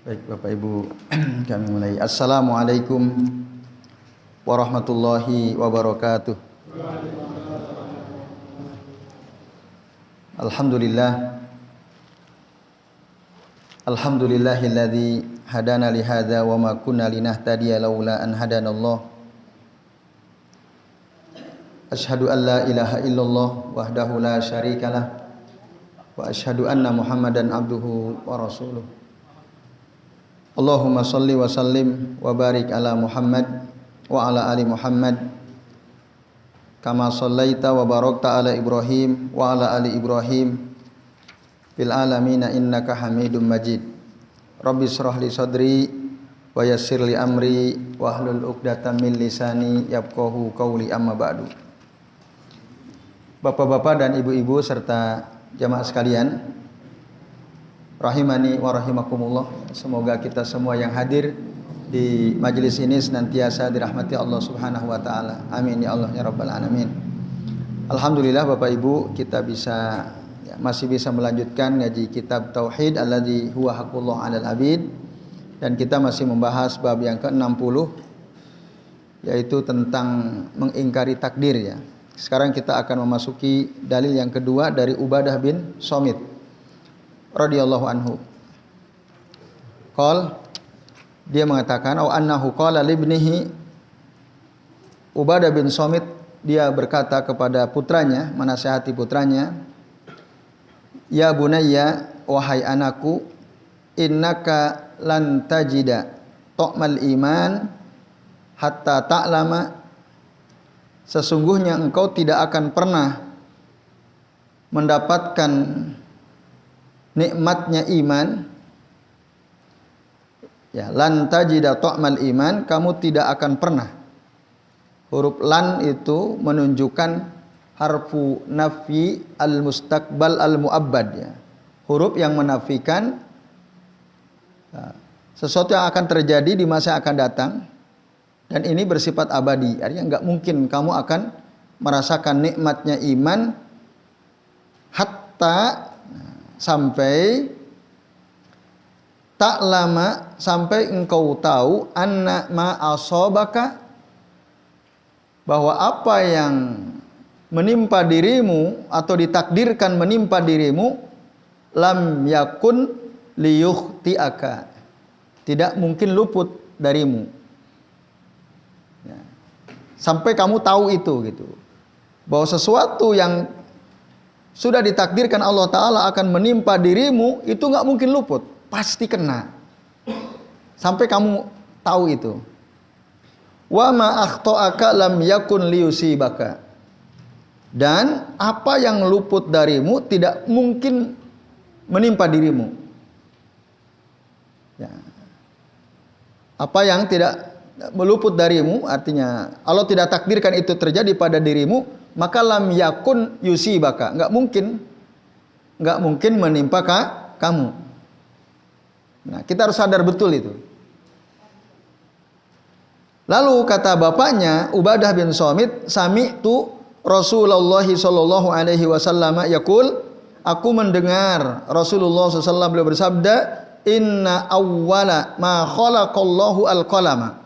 Baik Bapak Ibu, kami mulai. Assalamualaikum warahmatullahi wabarakatuh. Alhamdulillah. Alhamdulillahilladzi hadana li hadza wa ma kunna linahtadiya laula an hadanallah. Asyhadu an la ilaha illallah wahdahu la syarikalah wa asyhadu anna Muhammadan abduhu wa rasuluh. Allahumma salli wa sallim wa barik ala Muhammad wa ala ali Muhammad kama sallaita wa barakta ala Ibrahim wa ala ali Ibrahim fil alamina innaka Hamidum Majid. Rabbi shrah li sadri wa yassir li amri wa hlul 'uqdatam min lisani yafqahu qawli, amma ba'du. Bapak-bapak dan ibu-ibu serta jamaah sekalian, rahimani wa rahimakumullah. Semoga kita semua yang hadir di majelis ini senantiasa dirahmati Allah Subhanahu wa taala. Amin ya Allah ya rabbal alamin. Alhamdulillah Bapak Ibu, kita masih bisa melanjutkan ngaji kitab Tauhid alladzi huwa haqqullah 'alal 'abid, dan kita masih membahas bab yang ke-60 yaitu tentang mengingkari takdir ya. Sekarang kita akan memasuki dalil yang kedua dari Ubadah bin Somit radhiyallahu anhu. Dia mengatakan annahu qala libnihi, Ubadah bin Somit dia berkata kepada putranya, menasihati putranya, ya bunayya, wahai anakku, innaka lan tajida tu'mal iman hatta ta'lama, sesungguhnya engkau tidak akan pernah mendapatkan nikmatnya iman. Ya, lan tajida tu'mal iman, kamu tidak akan pernah. Huruf lan itu menunjukkan harfu nafi al-mustaqbal al-mu'abbad ya. Huruf yang menafikan sesuatu yang akan terjadi di masa yang akan datang, dan ini bersifat abadi. Artinya enggak mungkin kamu akan merasakan nikmatnya iman hatta, sampai tak lama, sampai engkau tahu anna ma asobaka, bahwa apa yang menimpa dirimu atau ditakdirkan menimpa dirimu, lam yakun liyukhti'aka, tidak mungkin luput darimu ya. Sampai kamu tahu itu gitu, bahwa sesuatu yang sudah ditakdirkan Allah Ta'ala akan menimpa dirimu itu gak mungkin luput, pasti kena. Sampai kamu tahu itu. Wa ma akhto'aka lam yakun liyusibaka, dan apa yang luput darimu tidak mungkin menimpa dirimu ya. Apa yang tidak meluput darimu, artinya Allah tidak takdirkan itu terjadi pada dirimu, maka lam yakun yusibaka, enggak mungkin menimpa kamu. Nah, kita harus sadar betul itu. Lalu kata bapaknya Ubadah bin Somit, sami'tu Rasulullah sallallahu alaihi wasallam yaqul, aku mendengar Rasulullah SAW beliau bersabda, inna awwala ma khalaqallahu al-qalama,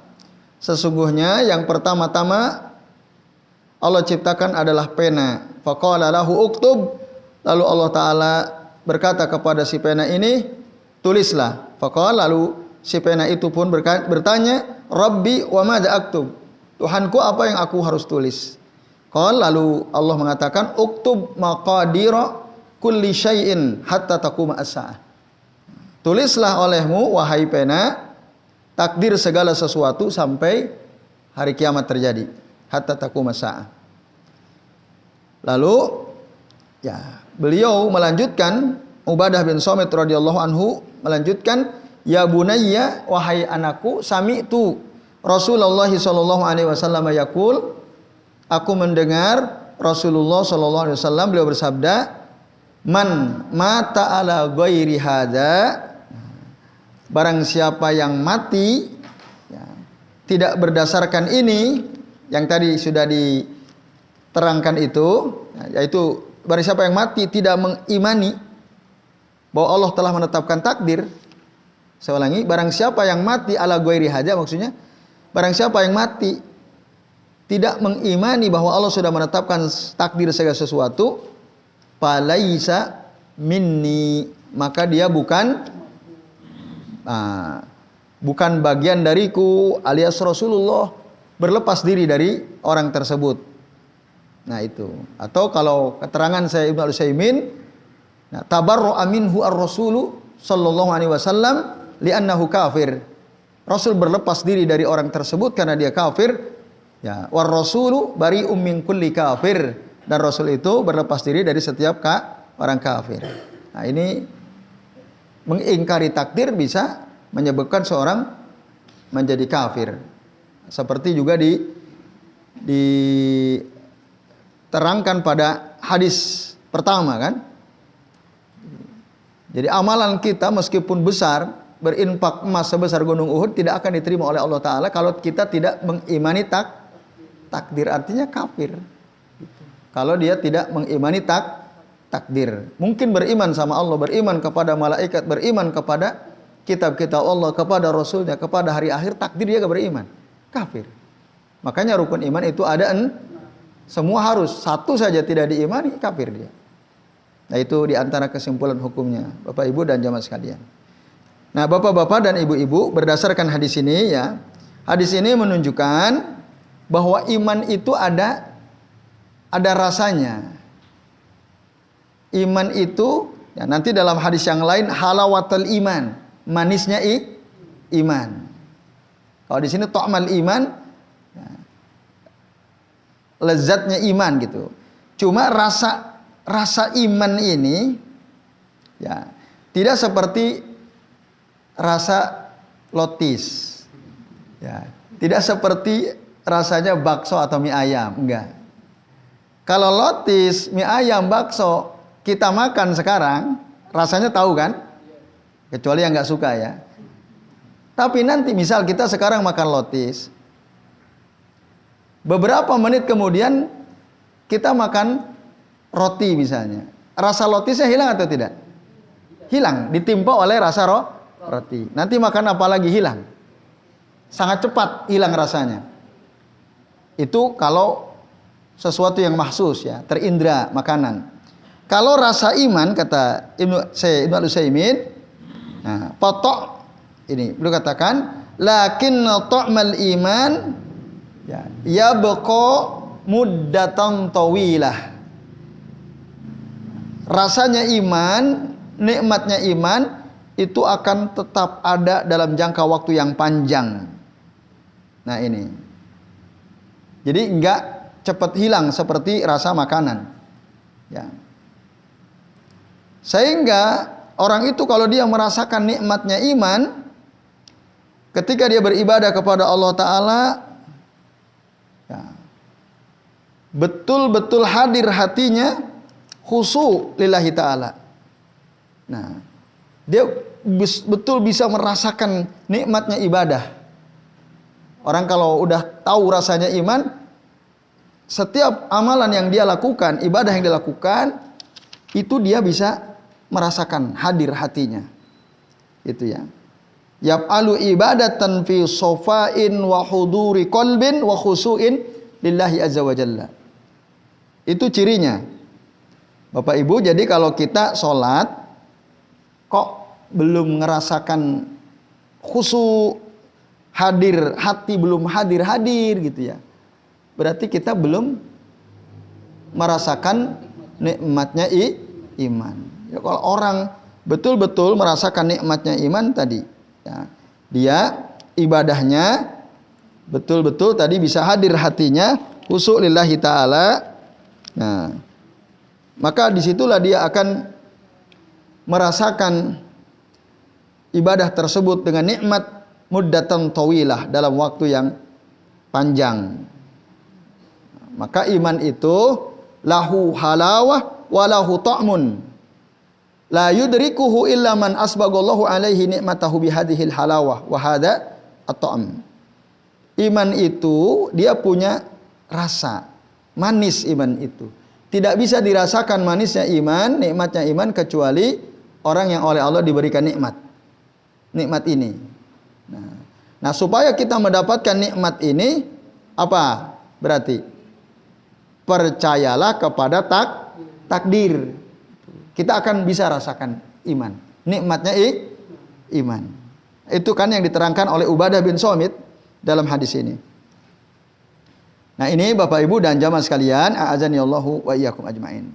sesungguhnya yang pertama-tama Allah ciptakan adalah pena. Faqala lahu uktub, lalu Allah Ta'ala berkata kepada si pena ini, tulislah. Faqala, lalu si pena itu pun bertanya, Rabbi wa madza aktub, Tuhanku apa yang aku harus tulis? Qala, lalu Allah mengatakan, uktub maqadira kulli syai'in hatta taquma as-saah, tulislah olehmu wahai pena takdir segala sesuatu sampai hari kiamat terjadi, hatta taquma as-saah. Lalu ya, beliau melanjutkan, Ubadah bin Somit radhiyallahu anhu melanjutkan, ya bunayya, wahai anakku, sami'tu Rasulullah sallallahu alaihi wasallam yaqul, aku mendengar Rasulullah sallallahu alaihi wasallam beliau bersabda, man mata ala ghairi hadza, barang siapa yang mati ya, tidak berdasarkan ini yang tadi sudah diterangkan itu, yaitu barang siapa yang mati tidak mengimani bahwa Allah telah menetapkan takdir, Saya ulangi, barang siapa yang mati ala ghairi haja, maksudnya barang siapa yang mati tidak mengimani bahwa Allah sudah menetapkan takdir segala sesuatu, falaisa minni, maka dia bukan bagian dariku, alias Rasulullah berlepas diri dari orang tersebut. Nah itu. Atau kalau keterangan saya Ibnu Utsaimin, nah, tabarra'a minhu ar-rasulu sallallahu alaihi wasallam li'annahu kafir. Rasul berlepas diri dari orang tersebut karena dia kafir. Ya, war rasulu bari'um min kulli kafir. Dan Rasul itu berlepas diri dari setiap orang kafir. Nah, ini mengingkari takdir bisa menyebabkan seorang menjadi kafir. Seperti juga diterangkan pada hadis pertama kan. Jadi amalan kita meskipun besar, berinfak emas sebesar gunung Uhud tidak akan diterima oleh Allah Ta'ala kalau kita tidak mengimani takdir, artinya kafir. Kalau dia tidak mengimani takdir. Mungkin beriman sama Allah, beriman kepada malaikat, beriman kepada kitab-kitab Allah, kepada Rasulnya, kepada hari akhir, takdir dia gak beriman. Kafir. Makanya rukun iman itu ada semua harus. Satu saja tidak diimani, kafir dia. Nah itu diantara kesimpulan hukumnya, Bapak Ibu dan jamaah sekalian. Nah Bapak-bapak dan Ibu-ibu, berdasarkan hadis ini ya, hadis ini menunjukkan bahwa iman itu ada rasanya. Iman itu ya, nanti dalam hadis yang lain halawatul iman, manisnya iman. Kalau di sini ta'mal iman, ya, lezatnya iman gitu. Cuma rasa iman ini ya tidak seperti rasa lotis. Ya, tidak seperti rasanya bakso atau mie ayam, enggak. Kalau lotis, mie ayam, bakso kita makan sekarang, rasanya tahu kan? Kecuali yang nggak suka ya. Tapi nanti misal kita sekarang makan lotis, beberapa menit kemudian kita makan roti misalnya. Rasa lotisnya hilang atau tidak? Hilang, ditimpa oleh rasa roti. Nanti makan apa lagi hilang? Sangat cepat hilang rasanya. Itu kalau sesuatu yang mahsus ya, terindra makanan. Kalau rasa iman kata Ibnu Utsaimin, nah, potok ini beliau katakan lakin ta'mal iman ya baqa muddatan tawilah. Rasanya iman, nikmatnya iman itu akan tetap ada dalam jangka waktu yang panjang. Nah ini. Jadi enggak cepat hilang seperti rasa makanan. Ya. Sehingga orang itu kalau dia merasakan nikmatnya iman, ketika dia beribadah kepada Allah Ta'ala, ya, betul-betul hadir hatinya, khusyuk lillahi ta'ala. Nah, dia betul bisa merasakan nikmatnya ibadah. Orang kalau udah tahu rasanya iman, setiap amalan yang dia lakukan, ibadah yang dia lakukan, itu dia bisa merasakan hadir hatinya. Itu ya. Yaf'alu ibadatan fi sofain wa huduri qalbin wa khusu'in lillahi azza wa jalla. Itu cirinya. Bapak Ibu, jadi kalau kita sholat kok belum ngerasakan khusyuk, hadir hati belum hadir gitu ya, berarti kita belum merasakan nikmatnya iman. Ya, kalau orang betul-betul merasakan nikmatnya iman tadi, ya, dia ibadahnya betul-betul tadi bisa hadir hatinya khusyuk lillahi ta'ala. Nah, maka disitulah dia akan merasakan ibadah tersebut dengan nikmat muddatan tawilah, dalam waktu yang panjang. Maka iman itu lahu halawah wa lahu ta'mun la yudrikuhu illa man asbagallahu alaihi nikmatahu bihadhil halawah wa hadha at-ta'am. Iman itu dia punya rasa manis. Iman itu tidak bisa dirasakan manisnya iman, nikmatnya iman, kecuali orang yang oleh Allah diberikan nikmat. nikmat ini. Nah, supaya kita mendapatkan nikmat ini, apa? Berarti percayalah kepada takdir. Kita akan bisa rasakan iman. Nikmatnya iman. Itu kan yang diterangkan oleh Ubadah bin Somit dalam hadis ini. Nah, ini Bapak Ibu dan jamaah sekalian, a'azanillahu wa iyyakum ajmain.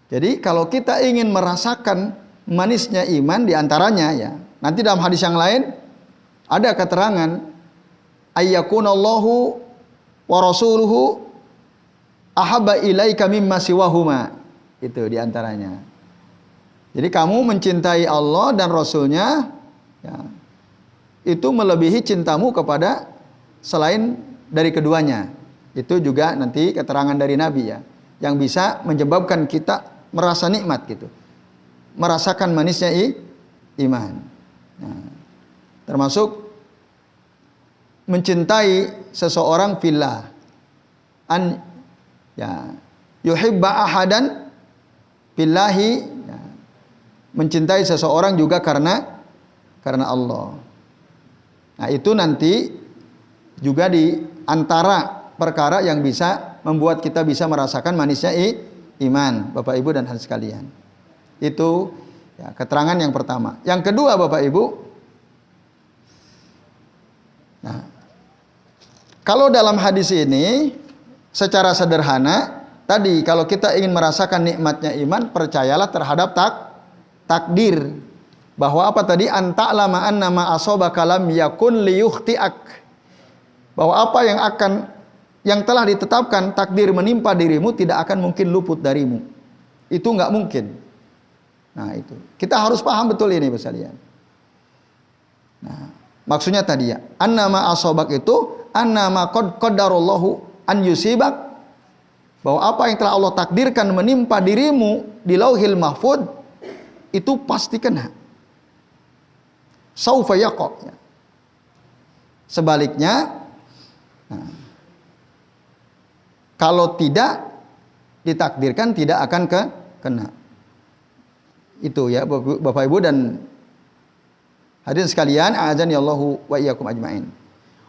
Jadi kalau kita ingin merasakan manisnya iman, diantaranya ya, nanti dalam hadis yang lain ada keterangan ayyakunallahu wa rasuluhu ahabba ilaika mimma siwahuma. Itu diantaranya. Jadi kamu mencintai Allah dan Rasulnya ya, itu melebihi cintamu kepada selain dari keduanya. Itu juga nanti keterangan dari Nabi ya, yang bisa menyebabkan kita merasa nikmat gitu, merasakan manisnya iman. Nah, termasuk mencintai seseorang fillah, ya, yuhibba ahadan fillahi, ya, mencintai seseorang juga karena Allah. Nah, itu nanti juga di antara perkara yang bisa membuat kita bisa merasakan manisnya iman, Bapak Ibu dan hadirin sekalian. Itu ya, keterangan yang pertama. Yang kedua, Bapak Ibu, nah, kalau dalam hadis ini secara sederhana tadi, kalau kita ingin merasakan nikmatnya iman, percayalah terhadap takdir. Bahwa apa tadi? Anta'lama annama asobaka lam yakun liyukhti'ak. Bahwa apa yang telah ditetapkan takdir menimpa dirimu tidak akan mungkin luput darimu. Itu nggak mungkin. Nah, itu. Kita harus paham betul ini, Bapak sekalian. Nah, maksudnya tadi ya, annama asobak itu annama qaddarallahu an yusibak, bahwa apa yang telah Allah takdirkan menimpa dirimu di Lauhil Mahfud itu pasti kena. Saufa yaqa. Sebaliknya, nah, kalau tidak ditakdirkan tidak akan kena. Itu ya Bapak Ibu dan hadirin sekalian, a'azanillahu wa iyyakum ajmain.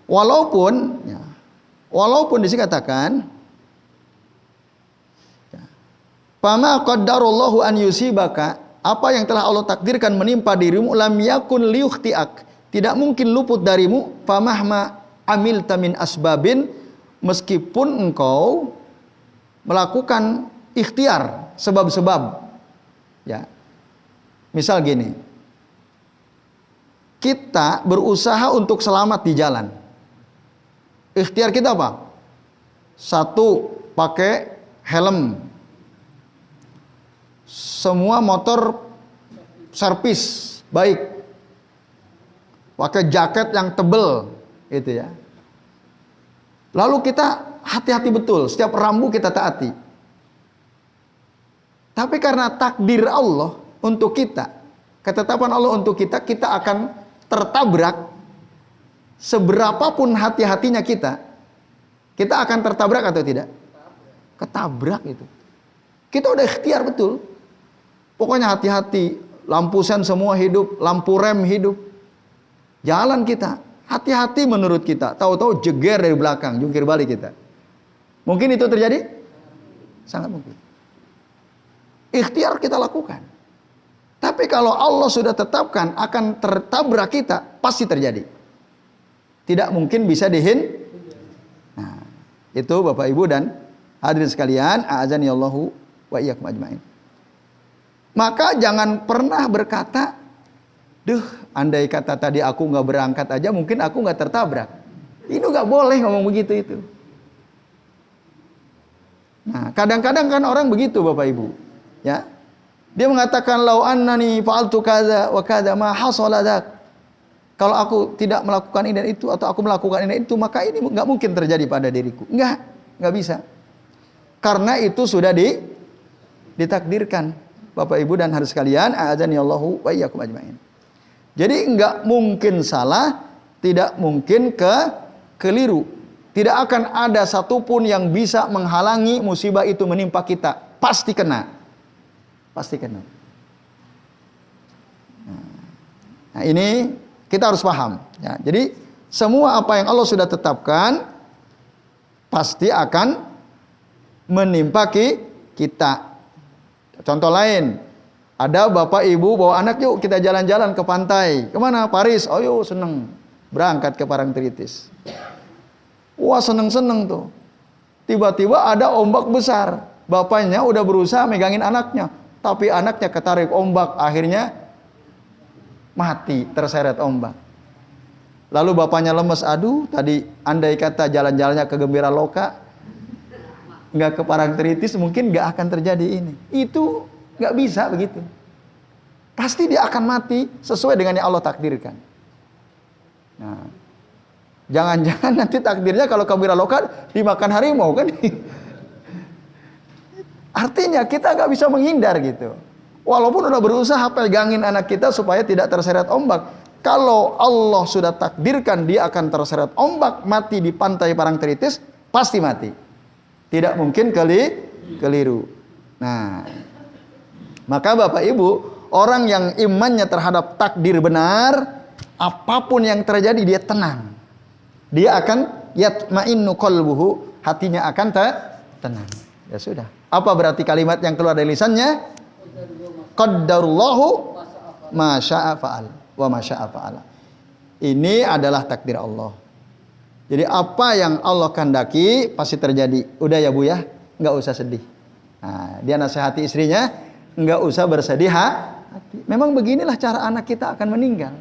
Walaupun di sini katakan fama qaddarallahu an yusibaka, apa yang telah Allah takdirkan menimpa dirimu lam yakun liyukhti'ak, tidak mungkin luput darimu, famahma amilta min asbabin, meskipun engkau melakukan ikhtiar sebab-sebab. Ya. Misal gini, kita berusaha untuk selamat di jalan. Ikhtiar kita apa? Satu, pakai helm. Semua motor servis baik. Pakai jaket yang tebel, gitu ya. Lalu kita hati-hati betul, setiap rambu kita taati. Tapi karena takdir Allah untuk kita, ketetapan Allah untuk kita, kita akan tertabrak. Seberapapun hati-hatinya kita akan tertabrak atau tidak? Ketabrak itu. Kita udah ikhtiar betul. Pokoknya hati-hati, lampu sen semua hidup, lampu rem hidup. Jalan kita, hati-hati menurut kita. Tahu-tahu jeger dari belakang, jungkir balik kita. Mungkin itu terjadi? Sangat mungkin. Ikhtiar kita lakukan. Tapi kalau Allah sudah tetapkan akan tertabrak kita, pasti terjadi. Tidak mungkin bisa Nah, itu Bapak Ibu dan hadirin sekalian, a'azanillahu wa iyyakum ajmain. Maka jangan pernah berkata, duh, andai kata tadi aku nggak berangkat aja, mungkin aku nggak tertabrak. Ini nggak boleh ngomong begitu itu. Nah, kadang-kadang kan orang begitu, Bapak Ibu, ya. Dia mengatakan, lau annani fa'altu kadza wa kadza ma hasala dzak. Kalau aku tidak melakukan ini dan itu, atau aku melakukan ini dan itu, maka ini nggak mungkin terjadi pada diriku. Nggak bisa. Karena itu sudah ditakdirkan, Bapak Ibu dan hadirin sekalian, a'adzanillahu wa iyyakum ajmain. Jadi nggak mungkin salah, tidak mungkin keliru. Tidak akan ada satupun yang bisa menghalangi musibah itu menimpa kita. Pasti kena. Pasti kena. Nah, Nah, ini kita harus paham. Ya, jadi semua apa yang Allah sudah tetapkan pasti akan menimpa kita. Contoh lain, ada bapak ibu bawa anak, yuk kita jalan-jalan ke pantai. Kemana? Paris. Oh yuk, seneng. Berangkat ke Parangtritis. Wah, seneng-seneng tuh. Tiba-tiba ada ombak besar. Bapaknya udah berusaha megangin anaknya, tapi anaknya ketarik ombak, akhirnya mati terseret ombak. Lalu bapaknya lemes, aduh tadi andai kata jalan-jalannya ke Gembira Loka, nggak ke Parangtritis, mungkin nggak akan terjadi ini. Itu nggak bisa begitu. Pasti dia akan mati sesuai dengan yang Allah takdirkan. Nah, jangan-jangan nanti takdirnya kalau ke Gembira Loka dimakan harimau kan? Artinya kita nggak bisa menghindar gitu. Walaupun udah berusaha pegangin anak kita supaya tidak terseret ombak. Kalau Allah sudah takdirkan dia akan terseret ombak, mati di pantai Parangtritis, pasti mati. Tidak mungkin keliru. Nah, maka Bapak Ibu, orang yang imannya terhadap takdir benar, apapun yang terjadi dia tenang. Dia akan yatma'innu qalbuhu, hatinya akan tenang. Ya sudah. Apa berarti kalimat yang keluar dari lisannya? Qaddarullahu ma syaa fa'al wa ma syaa fa'ala. Ini adalah takdir Allah. Jadi apa yang Allah kehendaki pasti terjadi. Udah ya Bu ya, enggak usah sedih. Nah, dia nasihati istrinya, enggak usah bersedih hati. Memang beginilah cara anak kita akan meninggal.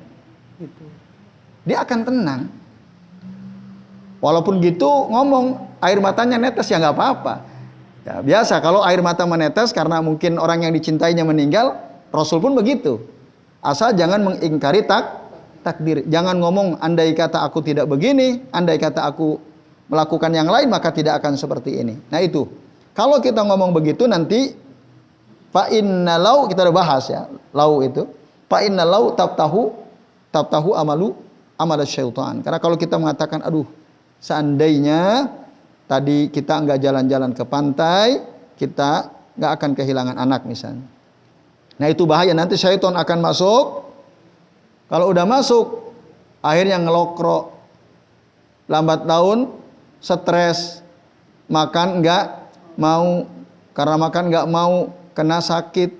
Gitu. Dia akan tenang. Walaupun gitu ngomong air matanya netes ya nggak apa-apa. Ya, biasa kalau air mata menetes karena mungkin orang yang dicintainya meninggal, Rasul pun begitu. Asal jangan mengingkari takdir. Jangan ngomong andai kata aku tidak begini, andai kata aku melakukan yang lain maka tidak akan seperti ini. Nah itu. Kalau kita ngomong begitu nanti fa inna lau, kita udah bahas ya, lau itu. Fa inna lau tabtahu amal syaitan. Karena kalau kita mengatakan aduh, seandainya tadi kita nggak jalan-jalan ke pantai, kita nggak akan kehilangan anak misalnya. Nah itu bahaya, nanti syaitan akan masuk. Kalau udah masuk, akhirnya ngelokro, lambat laun, stres, makan nggak mau, karena makan nggak mau, kena sakit.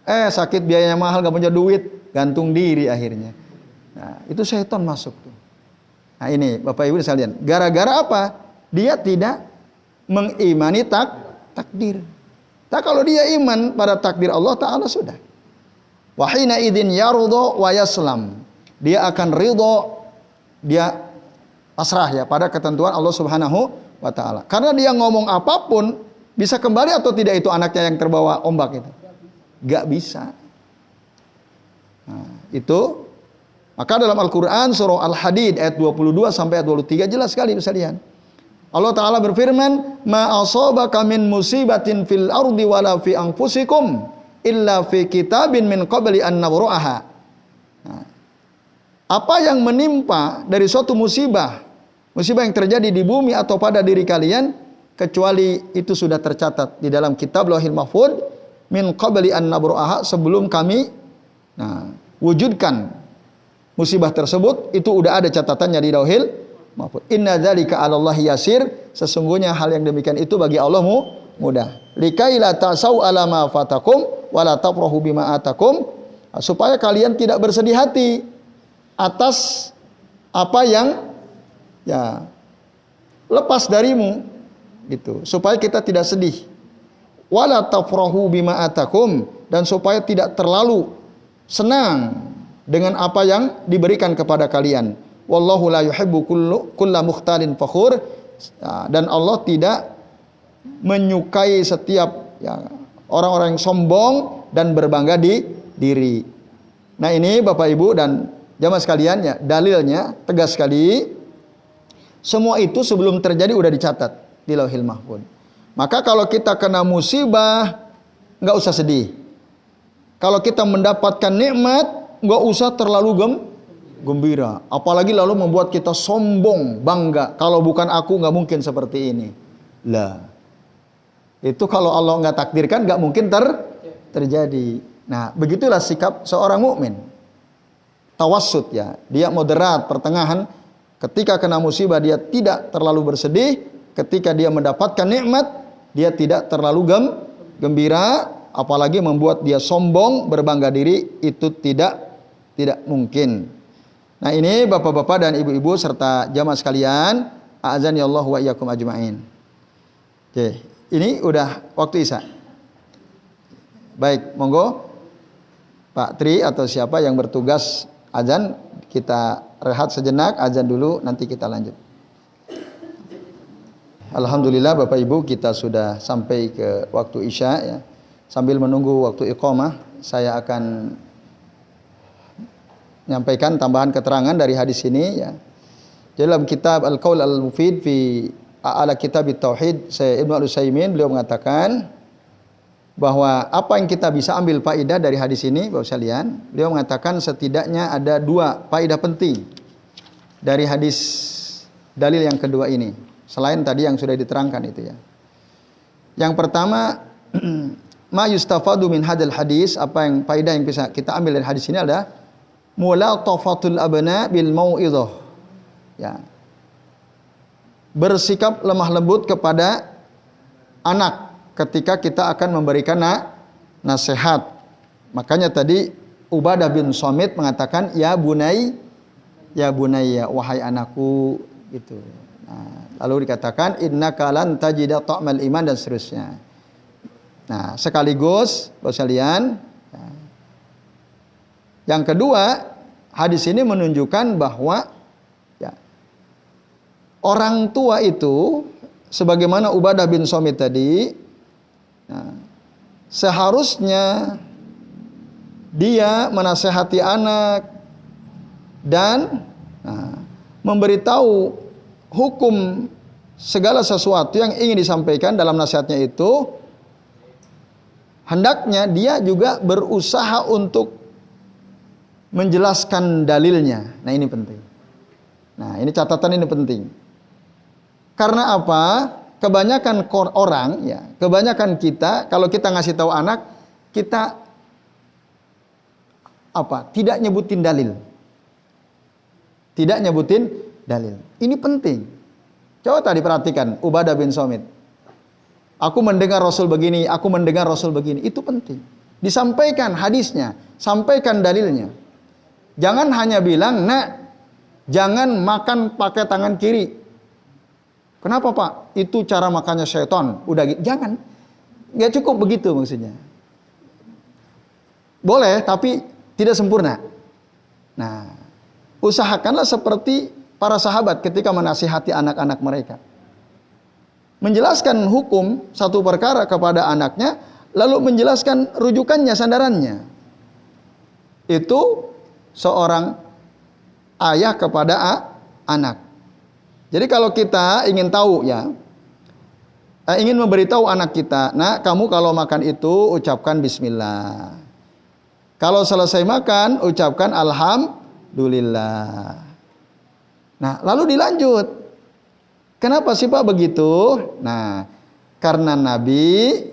Sakit biayanya mahal, nggak punya duit, gantung diri akhirnya. Nah itu syaitan masuk tuh. Nah ini Bapak Ibu sekalian, gara-gara apa? Dia tidak mengimani takdir. Nah, kalau dia iman pada takdir Allah Ta'ala sudah. Wahina idin yarudho wa yaslam. Dia akan ridho, dia pasrah ya pada ketentuan Allah Subhanahu wa Ta'ala. Karena dia ngomong apapun, bisa kembali atau tidak itu anaknya yang terbawa ombak itu? Gak bisa. Nah, itu. Maka dalam Al-Quran surah Al-Hadid ayat 22 sampai ayat 23 jelas sekali sekalian. Allah Ta'ala berfirman, ma asabaka min musibatin fil ardi wala fi anfusikum illa fi kitabin min qabli an nabra'aha. Nah, apa yang menimpa dari suatu musibah yang terjadi di bumi atau pada diri kalian, kecuali itu sudah tercatat di dalam kitab Lauhil Mahfuz min qabli an nabra'aha, sebelum kami wujudkan musibah tersebut, itu udah ada catatannya di Lauhil Mahfuz. Inna dzalika 'alallahi yasir, sesungguhnya hal yang demikian itu bagi Allah mudah. Likai la ta'sau 'ala ma fatakum wa la tafrahu bima atakum, supaya kalian tidak bersedih hati atas apa yang ya lepas darimu gitu, supaya kita tidak sedih. Wa la tafrahu bima atakum, dan supaya tidak terlalu senang dengan apa yang diberikan kepada kalian. Wallahu la yuhibbu kulla mukhtalin fakhur, dan Allah tidak menyukai setiap orang-orang yang sombong dan berbangga di diri. Nah ini Bapak Ibu dan jamaah sekalian ya, dalilnya tegas sekali. Semua itu sebelum terjadi udah dicatat di Lauhil Mahfuz. Maka kalau kita kena musibah, nggak usah sedih. Kalau kita mendapatkan nikmat, nggak usah terlalu gembira, apalagi lalu membuat kita sombong, bangga. Kalau bukan aku nggak mungkin seperti ini. Lah, itu kalau Allah nggak takdirkan nggak mungkin terjadi. Nah, begitulah sikap seorang mukmin. tawassut ya. Dia moderat, pertengahan. Ketika kena musibah dia tidak terlalu bersedih, ketika dia mendapatkan nikmat dia tidak terlalu gembira, apalagi membuat dia sombong, berbangga diri, itu tidak mungkin. Nah, ini bapak-bapak dan ibu-ibu serta jamaah sekalian, a'azani Allah wa iyyakum ajmain. Oke, ini udah waktu Isya. Baik, monggo Pak Tri atau siapa yang bertugas azan, kita rehat sejenak, azan dulu, nanti kita lanjut. Alhamdulillah Bapak Ibu, kita sudah sampai ke waktu Isya ya. Sambil menunggu waktu iqamah, saya akan menyampaikan tambahan keterangan dari hadis ini ya. Dalam kitab Al-Qaul Al-Mufid fi A'la Kitab Tauhid, saya Ibnu Al-Utsaimin, beliau mengatakan bahwa apa yang kita bisa ambil faedah dari hadis ini, Bapak sekalian, beliau mengatakan setidaknya ada 2 faedah penting dari hadis dalil yang kedua ini, selain tadi yang sudah diterangkan itu ya. Yang pertama, ma yustafadu min hadal hadis, apa yang faedah yang bisa kita ambil dari hadis ini adalah mulatafatul abna bil mau'izah. Ya. Bersikap lemah lembut kepada anak ketika kita akan memberikan nasihat. Makanya tadi Ubadah bin Samit mengatakan ya bunayya, wahai anakku gitu. Nah, lalu dikatakan innaka lan tajida ta'mal iman dan seterusnya. Nah, sekaligus Bapak sekalian, yang kedua, hadis ini menunjukkan bahwa ya, orang tua itu sebagaimana Ubadah bin Samit tadi, nah, seharusnya dia menasehati anak dan memberitahu hukum segala sesuatu yang ingin disampaikan dalam nasihatnya itu, hendaknya dia juga berusaha untuk menjelaskan dalilnya. Nah, ini penting. Nah, ini catatan ini penting. Karena apa? Kebanyakan orang ya, kebanyakan kita kalau kita ngasih tahu anak, kita apa? Tidak nyebutin dalil. Tidak nyebutin dalil. Ini penting. Coba tadi perhatikan Ubadah bin Samit. Aku mendengar Rasul begini, aku mendengar Rasul begini. Itu penting. Disampaikan hadisnya, sampaikan dalilnya. Jangan hanya bilang, "Nak, jangan makan pakai tangan kiri." Kenapa, Pak? Itu cara makannya setan. Udah gitu. Jangan. Nggak cukup begitu maksudnya. Boleh, tapi tidak sempurna. Nah, usahakanlah seperti para sahabat ketika menasihati anak-anak mereka. Menjelaskan hukum satu perkara kepada anaknya, lalu menjelaskan rujukannya, sandarannya. Itu seorang ayah kepada anak. Jadi kalau kita ingin tahu ya, ingin memberitahu anak kita, nah kamu kalau makan itu ucapkan bismillah. Kalau selesai makan ucapkan alhamdulillah. Nah lalu dilanjut. Kenapa sih Pak begitu? Nah karena Nabi,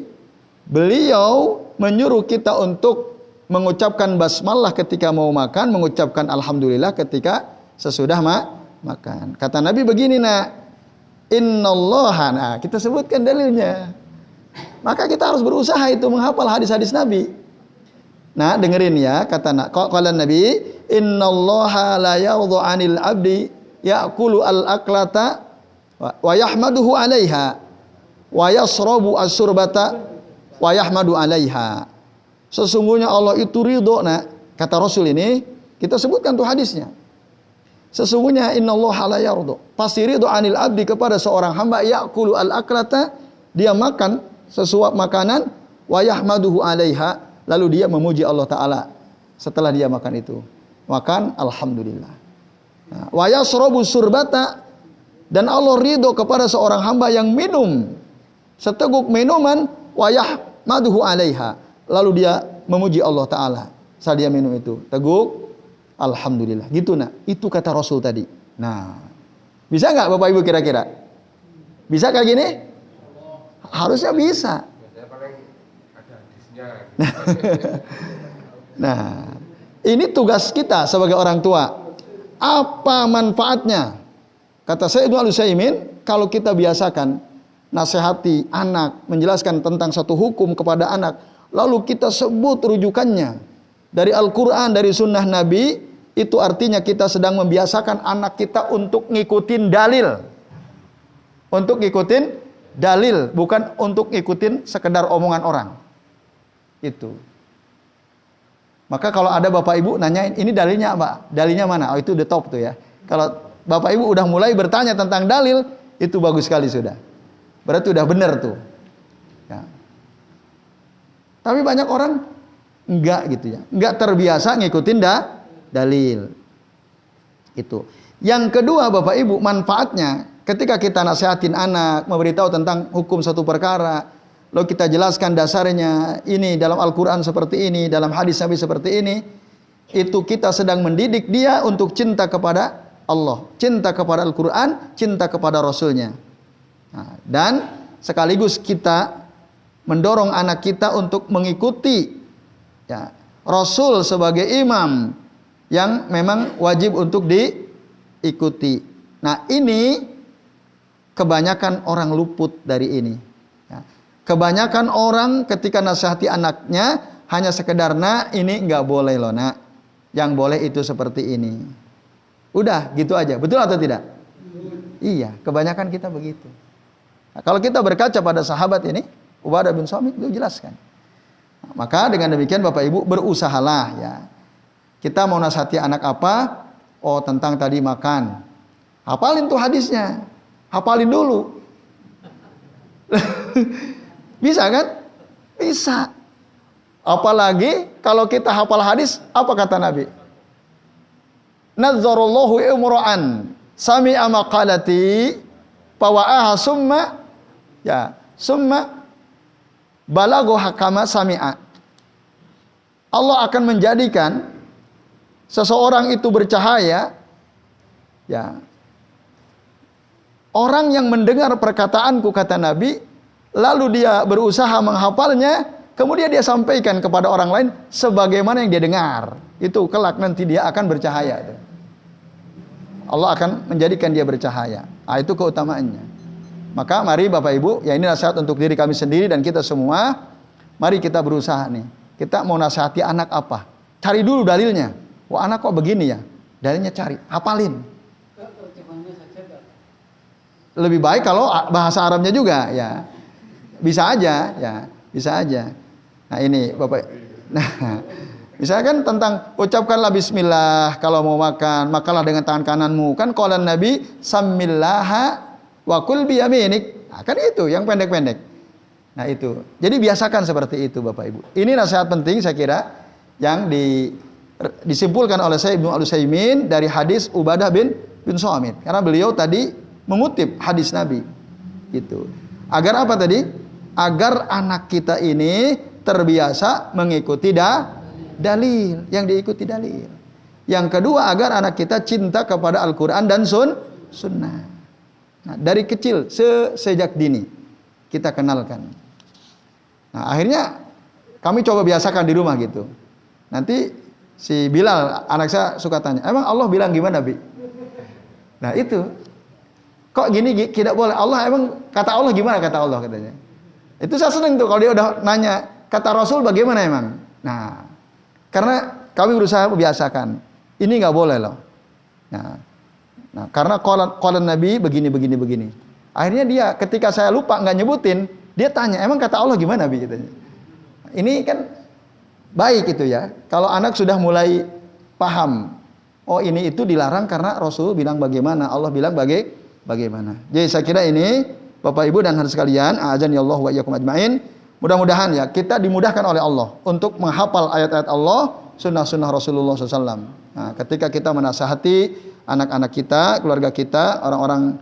beliau menyuruh kita untuk mengucapkan basmalah ketika mau makan, mengucapkan alhamdulillah ketika sesudah makan. Kata Nabi begini, nak, innallaha, nah kita sebutkan dalilnya. Maka kita harus berusaha itu menghafal hadis-hadis Nabi. Nah dengerin ya, kata qala Nabi, innallaha la yardhu 'anil 'abdi ya'kulu al-aklata wa yahmaduhu 'alaiha wa yasrabu as-surbata wa yahmadu 'alaiha. Sesungguhnya Allah itu ridho, nak, kata Rasul ini, kita sebutkan tuh hadisnya. Sesungguhnya innallaha la yardhu, pasti ridho 'anil 'abdi kepada seorang hamba, ya'kulu al-aklata, dia makan sesuap makanan, wa yahmaduhu 'alaiha, lalu dia memuji Allah Ta'ala setelah dia makan itu. Makan alhamdulillah. Nah, wa yasrabu surbata, dan Allah ridho kepada seorang hamba yang minum seteguk minuman, wa yahmaduhu 'alaiha, lalu dia memuji Allah Ta'ala saat dia minum itu. Teguk alhamdulillah. Gitu nak. Itu kata Rasul tadi. Nah, bisa nggak Bapak Ibu kira-kira? Bisa kayak gini? Harusnya bisa. Nah, Ini tugas kita sebagai orang tua. Apa manfaatnya? Kata Syekh Ibnu Utsaimin, kalau kita biasakan nasihati anak, menjelaskan tentang satu hukum kepada anak, lalu kita sebut rujukannya dari Al-Quran, dari Sunnah Nabi, itu artinya kita sedang membiasakan anak kita untuk ngikutin dalil. Untuk ngikutin dalil, bukan untuk ngikutin sekedar omongan orang. Itu. Maka kalau ada bapak ibu nanyain, ini dalilnya apa? Dalilnya mana? Oh, itu the top tuh ya. Kalau bapak ibu udah mulai bertanya tentang dalil, itu bagus sekali sudah. Berarti udah benar tuh. Ya. Tapi banyak orang enggak gitu ya. Enggak terbiasa ngikutin dalil. Itu. Yang kedua bapak ibu, manfaatnya ketika kita nasihatin anak, memberitahu tentang hukum satu perkara, lalu kita jelaskan dasarnya, ini dalam Al-Quran seperti ini, dalam hadis Nabi seperti ini, itu kita sedang mendidik dia untuk cinta kepada Allah, cinta kepada Al-Quran, cinta kepada Rasulnya. Nah, dan sekaligus kita mendorong anak kita untuk mengikuti ya, Rasul sebagai imam yang memang wajib untuk diikuti. Nah, ini kebanyakan orang luput dari ini. Ya. Kebanyakan orang ketika nasihati anaknya hanya sekedar, nak ini nggak boleh loh nak, yang boleh itu seperti ini. Udah gitu aja, betul atau tidak? Iya, kebanyakan kita begitu. Nah, kalau kita berkaca pada sahabat ini, Ubadah bin Samit itu jelaskan. Nah, maka dengan demikian Bapak Ibu berusahalah ya. Kita mau nasihati anak apa? Oh tentang tadi makan. Hafalin tuh hadisnya. Hafalin dulu. Bisa kan? Bisa. Apalagi kalau kita hafal hadis, apa kata Nabi? Nazzarallahu imra'an sami'a maqalati fawa'aha summa balaghaha kama sami'a. Allah akan menjadikan seseorang itu bercahaya ya. Orang yang mendengar perkataanku, kata Nabi, lalu dia berusaha menghafalnya, kemudian dia sampaikan kepada orang lain sebagaimana yang dia dengar. Itu kelak nanti dia akan bercahaya. Allah akan menjadikan dia bercahaya. Nah, itu keutamaannya. Maka mari Bapak Ibu, ya ini nasihat untuk diri kami sendiri dan kita semua. Mari kita berusaha nih. Kita mau nasihati anak apa? Cari dulu dalilnya. Wah anak kok begini ya? Dalilnya cari, hafalin. Lebih baik kalau bahasa Arabnya juga ya. Bisa aja ya, bisa aja. Nah ini Bapak. Nah, misalkan tentang ucapkanlah bismillah kalau mau makan, makanlah dengan tangan kananmu. Kan qala Nabi samillaha wa kul bi yaminik. Nah, kan itu yang pendek-pendek. Nah, itu. Jadi biasakan seperti itu Bapak Ibu. Ini nasihat penting saya kira yang disimpulkan oleh Syekh Ibnu Utsaimin dari hadis Ubadah bin Samit. Karena beliau tadi mengutip hadis Nabi gitu. Agar apa tadi? Agar anak kita ini terbiasa mengikuti dalil, yang diikuti dalil. Yang kedua, agar anak kita cinta kepada Al-Qur'an dan sunnah. Nah, dari kecil sejak dini kita kenalkan. Nah, akhirnya kami coba biasakan di rumah gitu. Nanti si Bilal anak saya suka tanya, "Emang Allah bilang gimana, Bi?" Nah, itu kok gini tidak boleh. Allah emang kata Allah gimana kata Allah katanya. Itu saya seneng tuh kalau dia udah nanya kata Rasul bagaimana emang. Nah, karena kami berusaha membiasakan. Ini nggak boleh loh. Nah, karena qala Nabi begini. Akhirnya dia ketika saya lupa nggak nyebutin, dia tanya emang kata Allah gimana Bi katanya. Ini kan baik itu ya. Kalau anak sudah mulai paham. Oh ini itu dilarang karena Rasul bilang bagaimana, Allah bilang bagaimana. Jadi saya kira ini Bapak Ibu dan hadirin sekalian, azan ya Allah wa iyyakum ajmain. Mudah-mudahan ya kita dimudahkan oleh Allah untuk menghafal ayat-ayat Allah, sunnah-sunnah Rasulullah SAW. Nah, ketika kita menasihati anak-anak kita, keluarga kita, orang-orang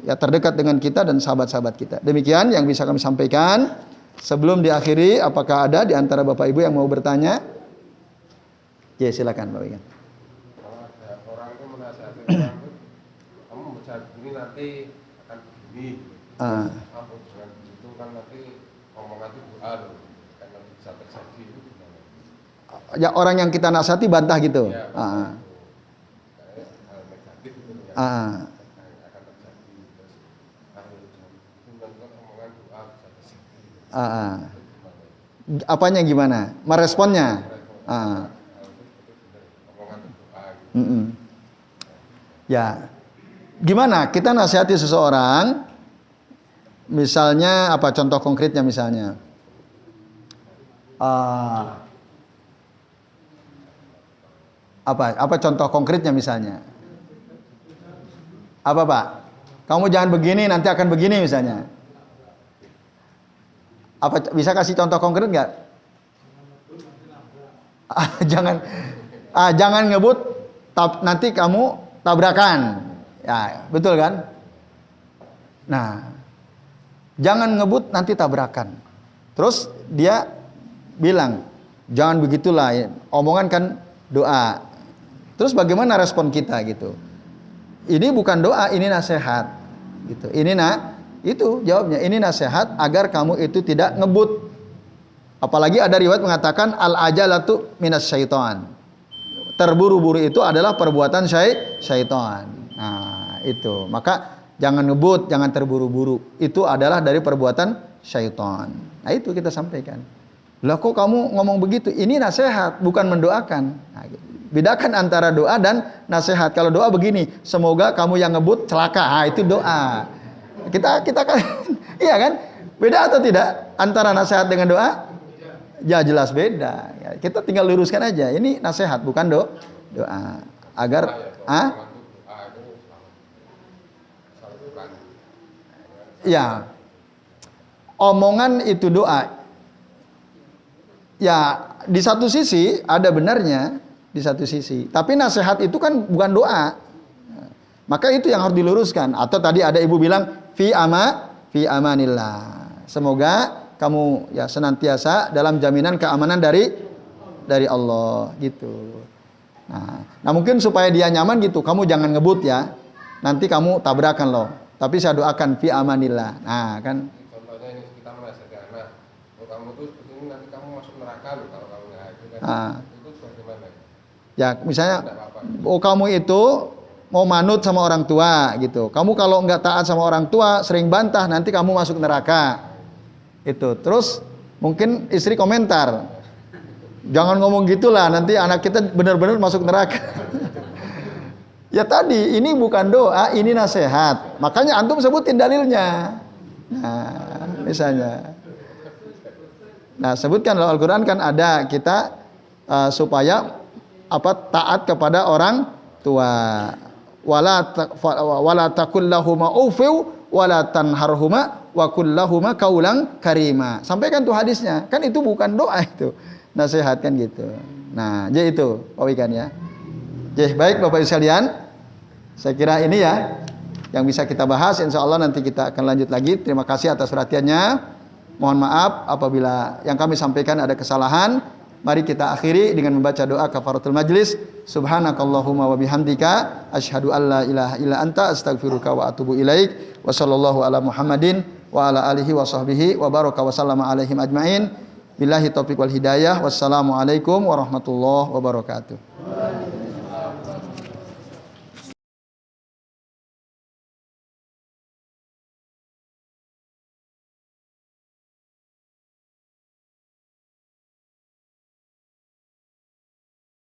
ya terdekat dengan kita dan sahabat-sahabat kita. Demikian yang bisa kami sampaikan. Sebelum diakhiri, apakah ada di antara Bapak Ibu yang mau bertanya? Ya silakan Bapak Ibu. Kalau ada orang itu menasihati orang itu, kamu baca begini nanti akan begini. Kamu jangan begitu kan nanti omongan itu doa loh, kan nanti bisa terjadi itu gimana? ya orang yang kita nasihati bantah gitu. Ya, Ah. kayak hal negatif gitu yang Ah. akan terjadi. Terus dengan omongan doa bisa terjadi. Ah. Apanya gimana? Meresponnya? Ah. Omongan doa gitu. Mm-mm. Ya, gimana kita nasihati seseorang? Misalnya apa contoh konkretnya misalnya? Apa contoh konkretnya misalnya? Apa Pak? Kamu jangan begini, nanti akan begini misalnya. Apa bisa kasih contoh konkret nggak? Jangan ngebut, nanti kamu tabrakan. Ya, betul kan? Nah, jangan ngebut nanti tabrakan. Terus dia bilang, jangan begitulah. Omongan kan doa. Terus bagaimana respon kita gitu? Ini bukan doa, ini nasihat. Gitu. Itu jawabnya. Ini nasihat agar kamu itu tidak ngebut. Apalagi ada riwayat mengatakan al-ajalatu minas syaitan. Terburu-buru itu adalah perbuatan syaitan. Nah, itu. Maka jangan ngebut, jangan terburu-buru. Itu adalah dari perbuatan syaitan. Nah, itu kita sampaikan. Lah kok kamu ngomong begitu? Ini nasihat, bukan mendoakan. Nah, gitu. Bedakan antara doa dan nasihat. Kalau doa begini, semoga kamu yang ngebut celaka. Nah, itu doa. Kita kan iya kan? Beda atau tidak antara nasihat dengan doa? Ya jelas beda. Ya, kita tinggal luruskan aja. Ini nasihat bukan doa. Agar ya, omongan itu doa. Ya, di satu sisi ada benarnya, di satu sisi. Tapi nasihat itu kan bukan doa. Maka itu yang harus diluruskan. Atau tadi ada ibu bilang fi amanillah. Semoga kamu ya senantiasa dalam jaminan keamanan dari Allah gitu. Nah mungkin supaya dia nyaman gitu, kamu jangan ngebut ya. Nanti kamu tabrakan loh. Tapi saya doakan fi amanillah. Nah, kan contohnya ini kita menasihati anak. Kalau kamu tuh seperti ini nanti kamu masuk neraka loh kalau kamu nggak itu kan. Itu bagaimana? Ya misalnya kamu itu mau manut sama orang tua gitu. Kamu kalau nggak taat sama orang tua, sering bantah, nanti kamu masuk neraka. Itu. Terus mungkin istri komentar, jangan ngomong gitulah, nanti anak kita benar-benar masuk neraka. Ya tadi, ini bukan doa, ini nasihat. Makanya antum sebutin dalilnya. Nah, misalnya. Nah, sebutkan dalam Al-Quran kan ada kita supaya taat kepada orang tua. Wala taqul lahuma ufiu wala tanharhuma wa qul lahuma qaulan karima. Sampaikan tuh hadisnya. Kan itu bukan doa itu. Nasihat kan gitu. Nah, jadi itu Pak Wikan ya. Jadi baik Bapak Ibu sekalian. Saya kira ini ya yang bisa kita bahas. Insya Allah nanti kita akan lanjut lagi. Terima kasih atas perhatiannya. Mohon maaf apabila yang kami sampaikan ada kesalahan. Mari kita akhiri dengan membaca doa kafaratul majlis. Subhanakallahumma wa bihamdika asyhadu an la ilaha illa anta astaghfiruka wa atubu ilaik. Wa sallallahu ala Muhammadin wa ala alihi wa sahbihi wa baraka wa sallama alaihim ajmain. Billahi taufiq wal hidayah. Wassalamualaikum warahmatullahi wabarakatuh.